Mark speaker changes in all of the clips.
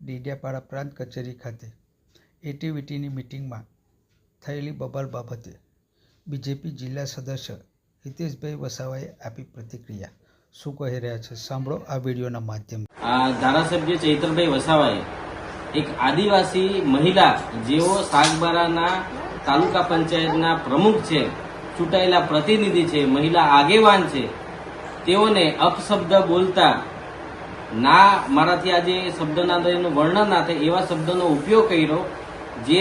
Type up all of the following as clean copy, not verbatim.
Speaker 1: ડેડિયાપાડા પ્રાંત કચેરી ખાતે એટીવીટીની મિટિંગમાં થયેલી બબાલ બાબતે બીજેપી જિલ્લા સદસ્ય હિતેશભાઈ વસાવાએ આપી પ્રતિક્રિયા. શું કહી રહ્યા છે સાંભળો આ વિડીયોના માધ્યમથી.
Speaker 2: ધારાસભ્ય ચૈતરભાઈ વસાવાએ એક આદિવાસી મહિલા જેઓ સાગબારાના તાલુકા પંચાયતના પ્રમુખ છે, ચૂંટાયેલા પ્રતિનિધિ છે, મહિલા આગેવાન છે, તેઓને અપશબ્દ બોલતા ના મારાથી આજે શબ્દના અંદરનું વર્ણન ના થાય એવા શબ્દોનો ઉપયોગ કર્યો, જે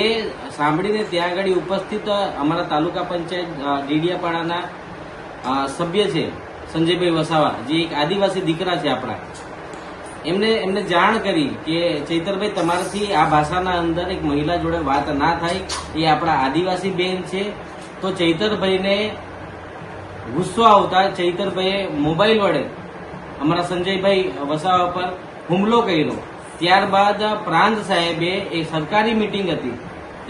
Speaker 2: સાંભળીને ત્યાં આગળ ઉપસ્થિત અમારા તાલુકા પંચાયત ડેડિયાપાડાના સભ્ય છે સંજયભાઈ વસાવા, જે એક આદિવાસી દીકરા છે આપણા, એમને જાણ કરી કે ચૈતરભાઈ તમારાથી આ ભાષાના અંદર એક મહિલા જોડે વાત ના થાય, એ આપણા આદિવાસી બેન છે. તો ચૈતરભાઈને ગુસ્સો આવતા ચૈતરભાઈએ મોબાઈલ વડે અમારા સંજયભાઈ વસાવા પર હુમલો કર્યો. ત્યારબાદ પ્રાંત સાહેબે એક સરકારી મિટિંગ હતી,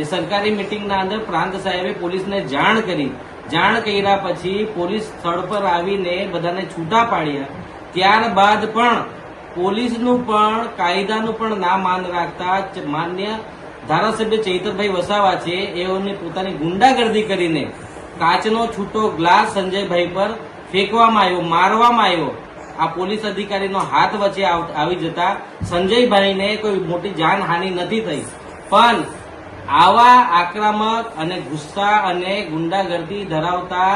Speaker 2: એ સરકારી મિટિંગના અંદર પ્રાંત સાહેબે પોલીસને જાણ કરી. જાણ કર્યા પછી પોલીસ સ્થળ પર આવીને બધાને છૂટા પાડ્યા. ત્યારબાદ પણ પોલીસનું પણ કાયદાનું પણ ના માન રાખતા માન્ય ધારાસભ્ય ચૈતરભાઈ વસાવા છે, એઓને પોતાની ગુંડાગર્દી કરીને કાચનો છૂટો ગ્લાસ સંજયભાઈ પર ફેંકવામાં આવ્યો, મારવામાં આવ્યો. આ પોલીસ અધિકારીનો હાથ વચ્ચે આવી જતા સંજયભાઈને કોઈ મોટી જાનહાનિ નથી થઈ, પણ આવા આક્રમક અને ગુસ્સા અને ગુંડાગર્દી ધરાવતા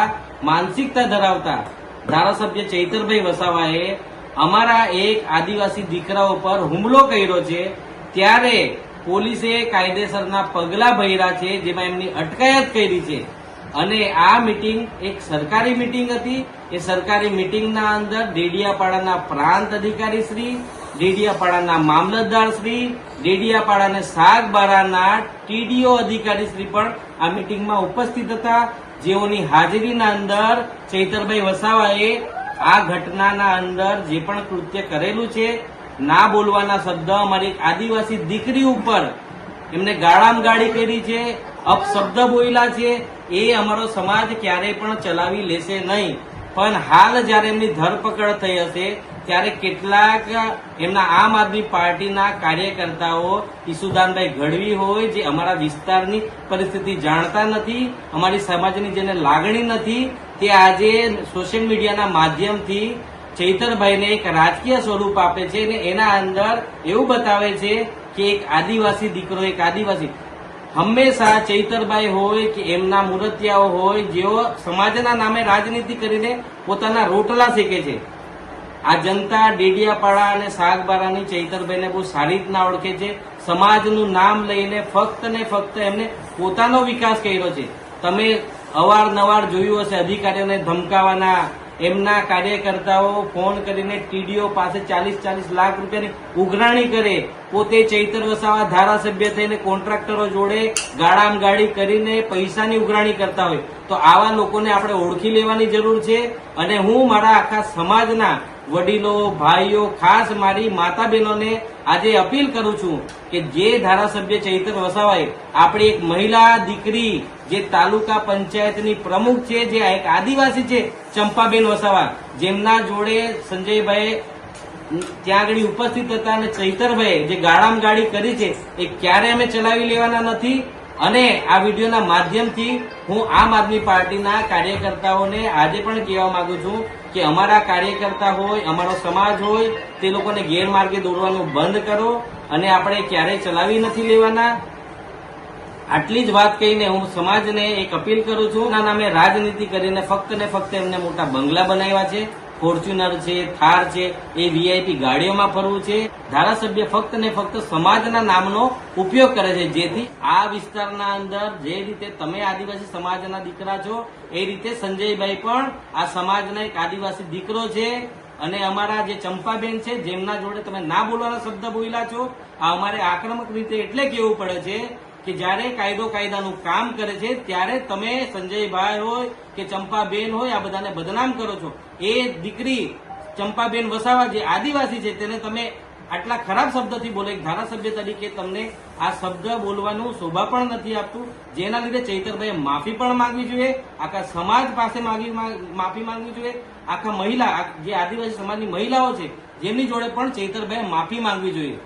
Speaker 2: માનસિકતા ધરાવતા ધારાસભ્ય ચૈતરભાઈ વસાવાએ અમારા એક આદિવાસી દીકરાઓ પર હુમલો કર્યો છે. ત્યારે પોલીસે કાયદેસરના પગલા ભર્યા છે, જેમાં એમની અટકાયત કરી છે. અને આ મિટિંગ એક સરકારી મિટિંગ હતી. એ સરકારી મિટિંગના અંદર ડેડિયાપાડાના પ્રાંત અધિકારી શ્રી, ડેડિયાપાડાના મામલતદાર શ્રી, ડેડિયાપાડા સાગબારાના ટીડીઓ અધિકારી શ્રી પણ આ મિટિંગમાં ઉપસ્થિત હતા, જેઓની હાજરીના અંદર ચૈતરભાઈ વસાવાએ આ ઘટનાના અંદર જે પણ કૃત્ય કરેલું છે, ના બોલવાના શબ્દ અમારી એક આદિવાસી દીકરી ઉપર એમને ગાળામગાળી કરી છે, અપશબ્દ બોલ્યા છે, એ અમારો સમાજ ક્યારેય પણ ચલાવી લેશે નહીં. પણ હાલ જયારે એમની ધરપકડ થઈ હશે ત્યારે કેટલાક એમના આમ આદમી પાર્ટીના કાર્યકર્તાઓ, ઈસુદાનભાઈ ગઢવી હોય, જે અમારા વિસ્તારની પરિસ્થિતિ જાણતા નથી, અમારી સમાજની જેને લાગણી નથી, તે આજે સોશિયલ મીડિયાના માધ્યમથી ચૈતરભાઈને એક રાજકીય સ્વરૂપ આપે છે અને એના અંદર એવું બતાવે છે કે એક આદિવાસી દીકરો, એક આદિવાસી હંમેશા ચૈતરભાઈ હોય કે એમના મૂર્તિયાઓ હોય, જેઓ સમાજના નામે રાજનીતિ કરીને પોતાના રોટલા શેકે છે. આ જનતા ડેડિયાપાડા અને સાગબારાની ચૈતરભાઈને બહુ સારી રીતના ઓળખે છે. સમાજનું નામ લઈને ફક્ત ને ફક્ત એમને પોતાનો વિકાસ કર્યો છે. તમે અવારનવાર જોયું હશે અધિકારીઓને ધમકાવાના, એમના કાર્યકર્તાઓ ફોન કરીને ટીડીઓ પાસે 40-40 લાખ રૂપિયાની ઉઘરાણી કરે, પોતે ચૈતર વસાવા ધારાસભ્ય થઈને કોન્ટ્રાક્ટરો જોડે ગાળામગાળી કરીને પૈસાની ઉઘરાણી કરતા હોય. તો આવા લોકોને આપણે ઓળખી લેવાની જરૂર છે. અને હું મારા આખા સમાજના વડીલો, ભાઈઓ, ખાસ મારી માતા બહેનોને આજે અપીલ કરું છું કે જે ધારાસભ્ય ચૈતર વસાવાએ આપણી એક મહિલા દીકરી, જે તાલુકા પંચાયતની પ્રમુખ છે, જે એક આદિવાસી છે, ચંપાબેન વસાવા, જેમના જોડે સંજયભાઈ ત્યાં આગળ ઉપસ્થિત હતા અને ચૈતરભાઈ જે ગાળામગાળી કરી છે, એ ક્યારે અમે ચલાવી લેવાના નથી. અને આ વિડીયોના માધ્યમથી હું આમ આદમી પાર્ટીના કાર્યકર્તાઓને આજે પણ કહેવા માંગુ છું કે અમારા કાર્યકર્તા હોય, અમારો સમાજ હોય, તે લોકોને ગેરમાર્ગે દોરવાનું બંધ કરો અને આપણે ક્યારેય ચલાવી નથી લેવાના. આટલી જ વાત કહીને હું સમાજને એક અપીલ કરું છું. ના નામે રાજનીતિ કરીને ફક્ત ને ફક્ત એમને મોટા બંગલા બનાવ્યા છે, ફોર્ચ્યુનર છે, થાર છે, એ વીઆઈપી ગાડીઓમાં ફરવું છે. ધારાસભ્ય ફક્ત ને ફક્ત સમાજના નામનો ઉપયોગ કરે છે, જેથી આ વિસ્તારના અંદર જે રીતે તમે આદિવાસી સમાજના દીકરા છો, એ રીતે સંજયભાઈ પણ આ સમાજના એક આદિવાસી દીકરો છે. અને અમારા જે ચંપાબેન છે, જેમના જોડે તમે ના બોલવાના શબ્દ બોલ્યા છો, આ અમારે આક્રમક રીતે એટલે કહેવું પડે છે કે જ્યારે કાયદાનું કામ કરે છે ત્યારે તમે સંજયભાઈ હોય કે ચંપાબેન હોય, આ બધાને બદનામ કરો છો. એ દીકરી ચંપાબેન વસાવા જે આદિવાસી છે, તેને તમે આટલા ખરાબ શબ્દથી બોલે, ધારાસભ્ય તરીકે તમને આ શબ્દ બોલવાનું શોભા પણ નથી આપતું, જેના લીધે ચૈતરભાઈએ માફી પણ માંગવી જોઈએ, આખા સમાજ પાસે માફી માંગવી જોઈએ. આખા મહિલા, જે આદિવાસી સમાજની મહિલાઓ છે, જેમની જોડે પણ ચૈતરભાઈએ માફી માંગવી જોઈએ.